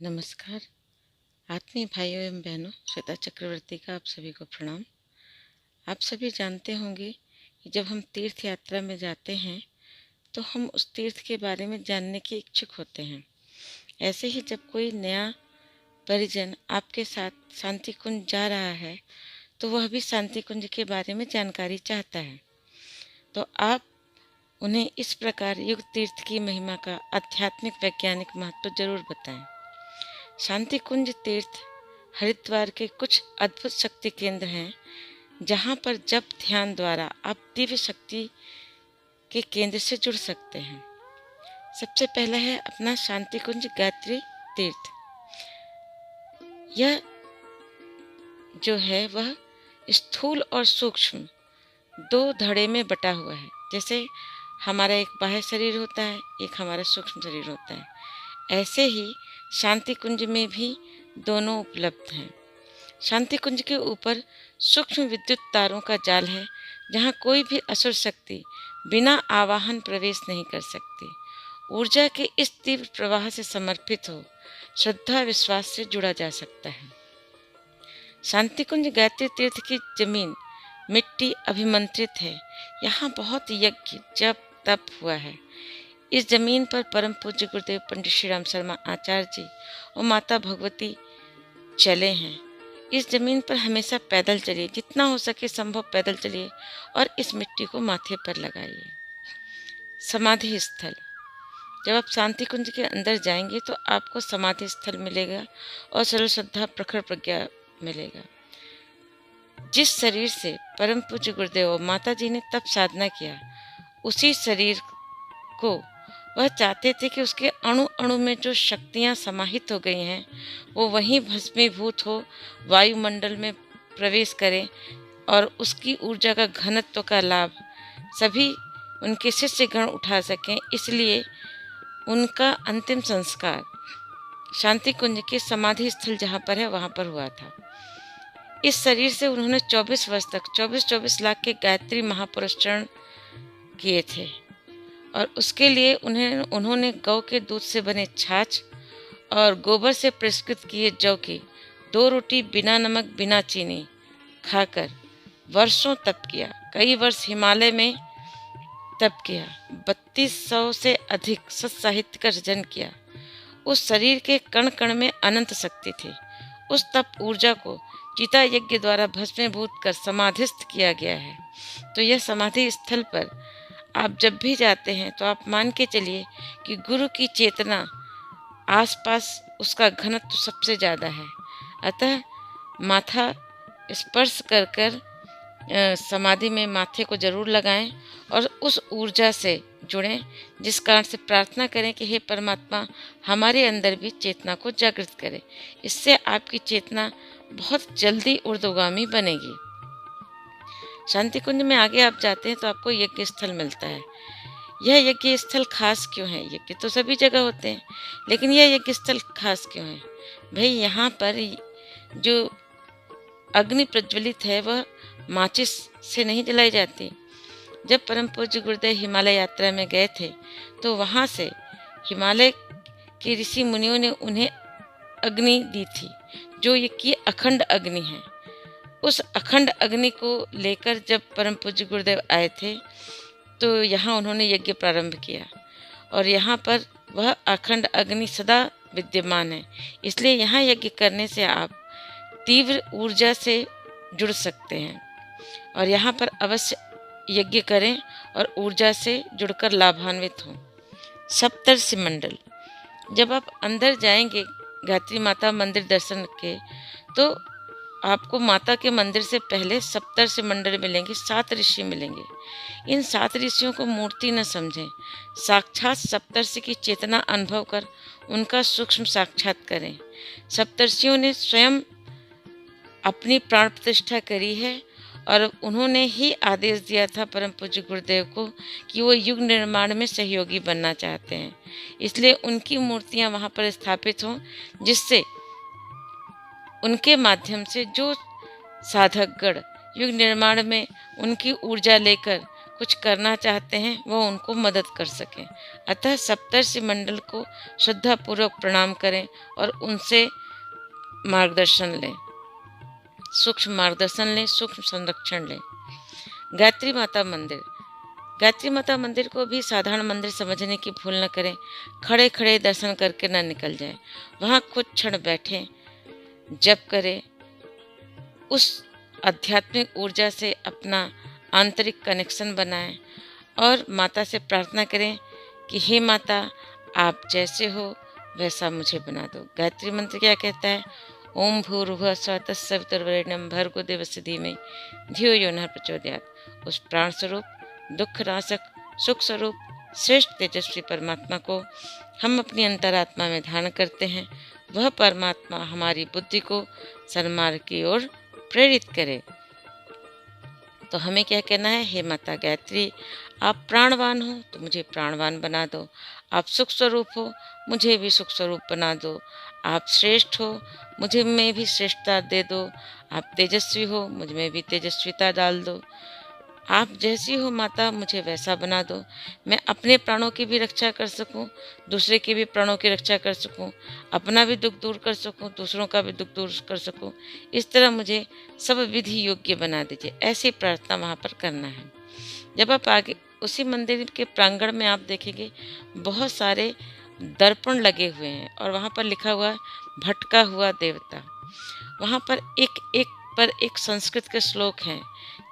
नमस्कार। आत्मीय भाइयों एवं बहनों, श्वेता चक्रवर्ती का आप सभी को प्रणाम। आप सभी जानते होंगे कि जब हम तीर्थ यात्रा में जाते हैं तो हम उस तीर्थ के बारे में जानने के इच्छुक होते हैं। ऐसे ही जब कोई नया परिजन आपके साथ शांति कुंज जा रहा है तो वह भी शांति कुंज के बारे में जानकारी चाहता है। तो आप उन्हें इस प्रकार युग तीर्थ की महिमा का आध्यात्मिक वैज्ञानिक महत्व जरूर बताएं। शांति कुंज तीर्थ हरिद्वार के कुछ अद्भुत शक्ति केंद्र हैं, जहाँ पर जप ध्यान द्वारा आप दिव्य शक्ति के केंद्र से जुड़ सकते हैं। सबसे पहला है अपना शांति कुंज गायत्री तीर्थ। यह जो है वह स्थूल और सूक्ष्म दो धड़े में बटा हुआ है। जैसे हमारा एक बाह्य शरीर होता है, एक हमारा सूक्ष्म शरीर होता है, ऐसे ही शांति कुंज में भी दोनों उपलब्ध हैं। शांति कुंज के ऊपर सूक्ष्म विद्युत तारों का जाल है, जहाँ कोई भी असुर शक्ति बिना आवाहन प्रवेश नहीं कर सकती। ऊर्जा के इस तीव्र प्रवाह से समर्पित हो श्रद्धा विश्वास से जुड़ा जा सकता है। शांति कुंज गायत्री तीर्थ की जमीन मिट्टी अभिमंत्रित है। यहाँ बहुत यज्ञ जप तप हुआ है। इस जमीन पर परम पूज्य गुरुदेव पंडित श्री राम शर्मा आचार्य जी और माता भगवती चले हैं। इस जमीन पर हमेशा पैदल चलिए, जितना हो सके संभव पैदल चलिए और इस मिट्टी को माथे पर लगाइए। समाधि स्थल, जब आप शांति कुंज के अंदर जाएंगे तो आपको समाधि स्थल मिलेगा और सरल श्रद्धा प्रखर प्रज्ञा मिलेगा। जिस शरीर से परम पूज्य गुरुदेव और माता जी ने तप साधना किया, उसी शरीर को वह चाहते थे कि उसके अणु अणु में जो शक्तियाँ समाहित हो गई हैं वो वहीं भस्मीभूत हो वायुमंडल में प्रवेश करें और उसकी ऊर्जा का घनत्व का लाभ सभी उनके शिष्यगण उठा सकें। इसलिए उनका अंतिम संस्कार शांति कुंज के समाधि स्थल जहाँ पर है वहाँ पर हुआ था। इस शरीर से उन्होंने 24 वर्ष तक 24 लाख के गायत्री महापुरुषचरण किए थे और उसके लिए उन्होंने गौ के दूध से बने छाछ और गोबर से प्रस्कृत किए जौ की 2 रोटी बिना नमक बिना चीनी खाकर वर्षों तप किया। कई वर्ष हिमालय में तप किया। 3200 से अधिक सत्साहित्य का सृजन किया। उस शरीर के कण कण में अनंत शक्ति थी। उस तप ऊर्जा को चिता यज्ञ द्वारा भस्मीभूत कर समाधिस्थ किया गया है। तो यह समाधि स्थल पर आप जब भी जाते हैं तो आप मान के चलिए कि गुरु की चेतना आसपास उसका घनत्व सबसे ज़्यादा है। अतः माथा स्पर्श कर कर समाधि में माथे को जरूर लगाएं और उस ऊर्जा से जुड़ें, जिस कारण से प्रार्थना करें कि हे परमात्मा हमारे अंदर भी चेतना को जागृत करें। इससे आपकी चेतना बहुत जल्दी ऊर्ध्वगामी बनेगी। शांति कुंज में आगे आप जाते हैं तो आपको यज्ञ स्थल मिलता है। यह यज्ञ स्थल खास क्यों है? यज्ञ तो सभी जगह होते हैं, लेकिन यह यज्ञ स्थल खास क्यों है? भाई यहाँ पर जो अग्नि प्रज्वलित है वह माचिस से नहीं जलाई जाती। जब परम पूज्य गुरुदेव हिमालय यात्रा में गए थे तो वहाँ से हिमालय के ऋषि मुनियों ने उन्हें अग्नि दी थी, जो ये की अखंड अग्नि है। उस अखंड अग्नि को लेकर जब परम पूज्य गुरुदेव आए थे तो यहाँ उन्होंने यज्ञ प्रारंभ किया और यहाँ पर वह अखंड अग्नि सदा विद्यमान है। इसलिए यहाँ यज्ञ करने से आप तीव्र ऊर्जा से जुड़ सकते हैं और यहाँ पर अवश्य यज्ञ करें और ऊर्जा से जुड़कर लाभान्वित हों। सप्तर्षि मंडल, जब आप अंदर जाएंगे गायत्री माता मंदिर दर्शन के तो आपको माता के मंदिर से पहले सप्तर्षि मंडल मिलेंगे, 7 ऋषि मिलेंगे। इन 7 ऋषियों को मूर्ति न समझें, साक्षात सप्तर्षि की चेतना अनुभव कर उनका सूक्ष्म साक्षात करें। सप्तर्षियों ने स्वयं अपनी प्राण प्रतिष्ठा करी है और उन्होंने ही आदेश दिया था परम पूज्य गुरुदेव को कि वो युग निर्माण में सहयोगी बनना चाहते हैं। इसलिए उनकी मूर्तियां वहाँ पर स्थापित हों, जिससे उनके माध्यम से जो साधकगण युग निर्माण में उनकी ऊर्जा लेकर कुछ करना चाहते हैं वह उनको मदद कर सकें। अतः सप्तर्षि मंडल को श्रद्धापूर्वक प्रणाम करें और उनसे मार्गदर्शन लें, सूक्ष्म मार्गदर्शन लें, सूक्ष्म संरक्षण लें। गायत्री माता मंदिर, गायत्री माता मंदिर को भी साधारण मंदिर समझने की भूल न करें। खड़े खड़े दर्शन करके न निकल जाएं। वहाँ कुछ क्षण बैठें, जप करें, उस आध्यात्मिक ऊर्जा से अपना आंतरिक कनेक्शन बनाएं और माता से प्रार्थना करें कि हे माता, आप जैसे हो वैसा मुझे बना दो। गायत्री मंत्र क्या कहता है? ओम भूर्भुवः स्वः तत्सवितुर्वरेण्यं भर्गो देवस्य धीमहि धियो यो नः प्रचोदयात्। उस प्राण स्वरूप, दुख नाशक, सुख स्वरूप, श्रेष्ठ तेजस्वी परमात्मा को हम अपनी अंतरात्मा में धारण करते हैं। वह परमात्मा हमारी बुद्धि को सन्मार्ग की ओर प्रेरित करे। तो हमें क्या कहना है? हे माता गायत्री, आप प्राणवान हो तो मुझे प्राणवान बना दो। आप सुख स्वरूप हो, मुझे भी सुख स्वरूप बना दो। आप श्रेष्ठ हो, मुझे में भी श्रेष्ठता दे दो। आप तेजस्वी हो, मुझ में भी तेजस्विता डाल दो। आप जैसी हो माता, मुझे वैसा बना दो। मैं अपने प्राणों की भी रक्षा कर सकूं, दूसरे के भी प्राणों की रक्षा कर सकूं, अपना भी दुख दूर कर सकूं, दूसरों का भी दुख दूर कर सकूं। इस तरह मुझे सब विधि योग्य बना दीजिए। ऐसी प्रार्थना वहाँ पर करना है। जब आप आगे उसी मंदिर के प्रांगण में आप देखेंगे बहुत सारे दर्पण लगे हुए हैं और वहाँ पर लिखा हुआ है भटका हुआ देवता। वहाँ पर एक संस्कृत के श्लोक हैं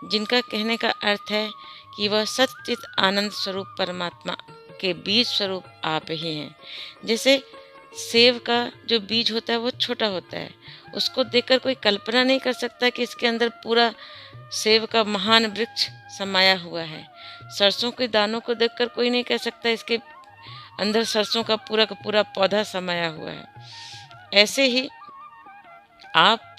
जिनका कहने का अर्थ है कि वह सच्चित आनंद स्वरूप परमात्मा के बीज स्वरूप आप ही हैं। जैसे सेब का जो बीज होता है वो छोटा होता है, उसको देखकर कोई कल्पना नहीं कर सकता कि इसके अंदर पूरा सेब का महान वृक्ष समाया हुआ है। सरसों के दानों को देखकर कोई नहीं कह सकता इसके अंदर सरसों का पूरा पौधा समाया हुआ है। ऐसे ही आप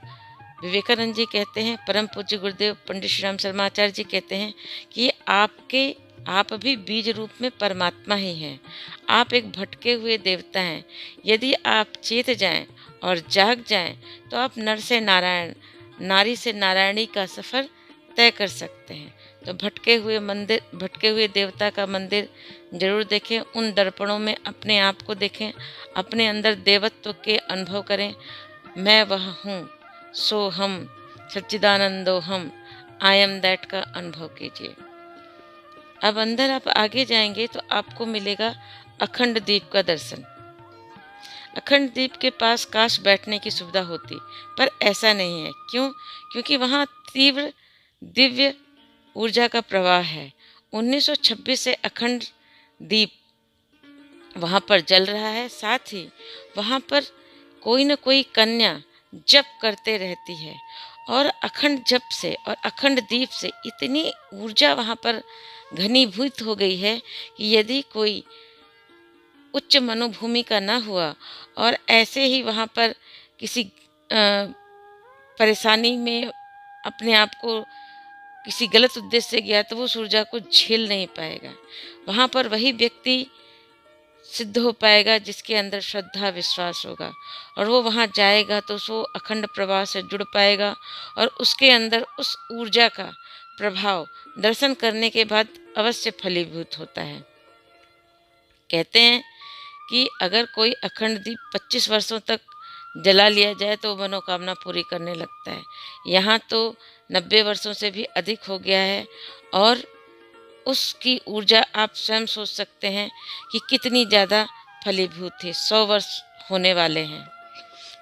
विवेकानंद जी कहते हैं, परम पूज्य गुरुदेव पंडित श्री राम शर्मा आचार्य जी कहते हैं कि आप भी बीज रूप में परमात्मा ही हैं। आप एक भटके हुए देवता हैं। यदि आप चेत जाएं और जाग जाएं तो आप नर से नारायण, नारी से नारायणी का सफ़र तय कर सकते हैं। तो भटके हुए देवता का मंदिर जरूर देखें। उन दर्पणों में अपने आप को देखें, अपने अंदर देवत्व के अनुभव करें। मैं वह हूँ, सो हम, सच्चिदानंदो हम, आई एम दैट का अनुभव कीजिए। अब अंदर आप आगे जाएंगे तो आपको मिलेगा अखंड दीप का दर्शन। अखंड दीप के पास काश बैठने की सुविधा होती, पर ऐसा नहीं है। क्यों? क्योंकि वहाँ तीव्र दिव्य ऊर्जा का प्रवाह है। 1926 से अखंड दीप वहाँ पर जल रहा है। साथ ही वहाँ पर कोई न कोई कन्या जप करते रहती है और अखंड जप से और अखंड दीप से इतनी ऊर्जा वहाँ पर घनीभूत हो गई है कि यदि कोई उच्च मनोभूमि का न हुआ और ऐसे ही वहाँ पर किसी परेशानी में अपने आप को किसी गलत उद्देश्य से गया तो वो उस ऊर्जा को झेल नहीं पाएगा। वहाँ पर वही व्यक्ति सिद्ध हो पाएगा जिसके अंदर श्रद्धा विश्वास होगा और वो वहाँ जाएगा तो वो अखंड प्रवाह से जुड़ पाएगा और उसके अंदर उस ऊर्जा का प्रभाव दर्शन करने के बाद अवश्य फलीभूत होता है। कहते हैं कि अगर कोई अखंड दीप 25 वर्षों तक जला लिया जाए तो मनोकामना पूरी करने लगता है। यहाँ तो 90 वर्षों से भी अधिक हो गया है और उसकी ऊर्जा आप स्वयं सोच सकते हैं कि कितनी ज़्यादा फलीभूत थी। 100 वर्ष होने वाले हैं।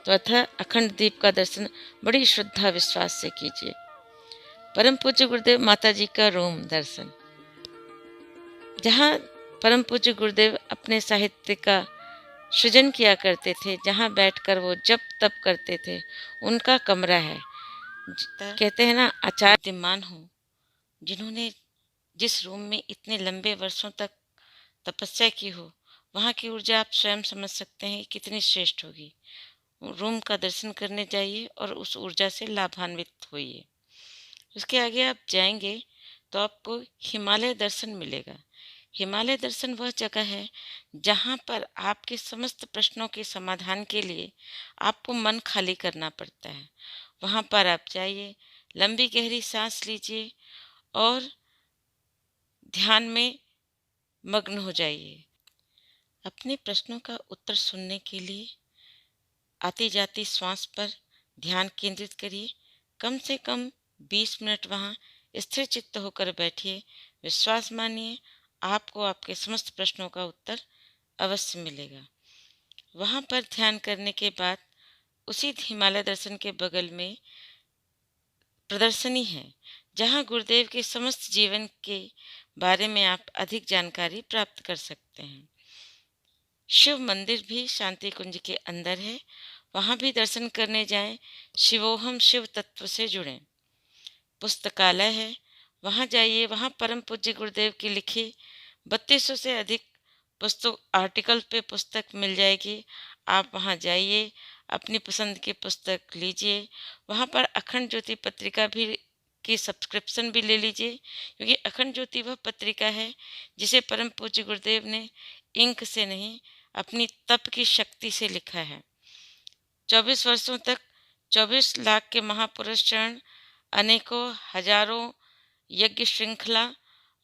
तो अतः अखंड दीप का दर्शन बड़ी श्रद्धा विश्वास से कीजिए। परम पूज्य गुरुदेव माता जी का रूम दर्शन, जहाँ परम पूज्य गुरुदेव अपने साहित्य का सृजन किया करते थे, जहाँ बैठकर वो जप तप करते थे, उनका कमरा है। कहते हैं ना, आचार्य विद्यमान हो, जिन्होंने जिस रूम में इतने लंबे वर्षों तक तपस्या की हो, वहाँ की ऊर्जा आप स्वयं समझ सकते हैं कितनी श्रेष्ठ होगी। रूम का दर्शन करने जाइए और उस ऊर्जा से लाभान्वित होइए। उसके आगे आप जाएंगे तो आपको हिमालय दर्शन मिलेगा। हिमालय दर्शन वह जगह है जहाँ पर आपके समस्त प्रश्नों के समाधान के लिए आपको मन खाली करना पड़ता है। वहाँ पर आप जाइए, लंबी गहरी सांस लीजिए और ध्यान में मग्न हो जाइए। अपने प्रश्नों का उत्तर सुनने के लिए आती जाती श्वास पर ध्यान केंद्रित करिए। कम से कम 20 मिनट वहाँ स्थिर चित्त होकर बैठिए। विश्वास मानिए, आपको आपके समस्त प्रश्नों का उत्तर अवश्य मिलेगा। वहाँ पर ध्यान करने के बाद उसी हिमालय दर्शन के बगल में प्रदर्शनी है, जहाँ गुरुदेव के समस्त जीवन के बारे में आप अधिक जानकारी प्राप्त कर सकते हैं। शिव मंदिर भी शांति कुंज के अंदर है, वहाँ भी दर्शन करने जाएं। शिवोहम शिव तत्व से जुड़ें। पुस्तकालय है, वहाँ जाइए। वहाँ परम पूज्य गुरुदेव की लिखी 3200 से अधिक पुस्तक आर्टिकल पे पुस्तक मिल जाएगी। आप वहाँ जाइए, अपनी पसंद की पुस्तक लीजिए। वहाँ पर अखंड ज्योति पत्रिका भी की सब्सक्रिप्शन भी ले लीजिए, क्योंकि अखंड ज्योति वह पत्रिका है जिसे परम पूज्य गुरुदेव ने इंक से नहीं, अपनी तप की शक्ति से लिखा है। 24 वर्षों तक 24 लाख के महापुरुष चरण, अनेकों हजारों यज्ञ श्रृंखला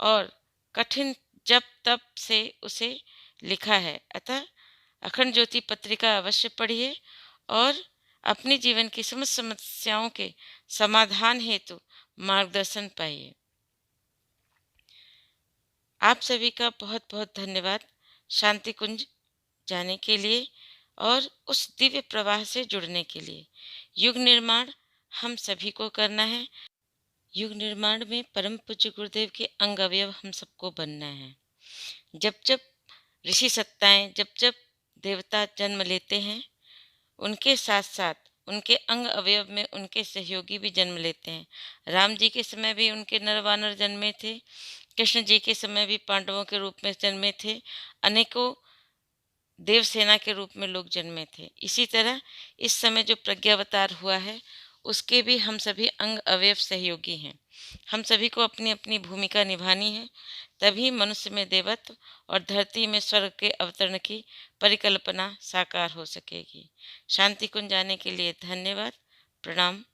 और कठिन जप तप से उसे लिखा है। अतः अखंड ज्योति पत्रिका अवश्य पढ़िए और अपने जीवन की समस्त समस्याओं के समाधान हेतु मार्गदर्शन पाइए। आप सभी का बहुत बहुत धन्यवाद शांति कुंज जाने के लिए और उस दिव्य प्रवाह से जुड़ने के लिए। युग निर्माण हम सभी को करना है। युग निर्माण में परम पूज्य गुरुदेव के अंग अवयव हम सबको बनना है। जब जब ऋषि सत्ताएं, जब जब देवता जन्म लेते हैं, उनके साथ साथ उनके अंग अवयव में उनके सहयोगी भी जन्म लेते हैं। राम जी के समय भी उनके नर वानर जन्मे थे। कृष्ण जी के समय भी पांडवों के रूप में जन्मे थे। अनेकों देवसेना के रूप में लोग जन्मे थे। इसी तरह इस समय जो प्रज्ञावतार हुआ है, उसके भी हम सभी अंग अवयव सहयोगी हैं। हम सभी को अपनी अपनी भूमिका निभानी है, तभी मनुष्य में देवत्व और धरती में स्वर्ग के अवतरण की परिकल्पना साकार हो सकेगी। शांति कुंज जाने के लिए धन्यवाद। प्रणाम।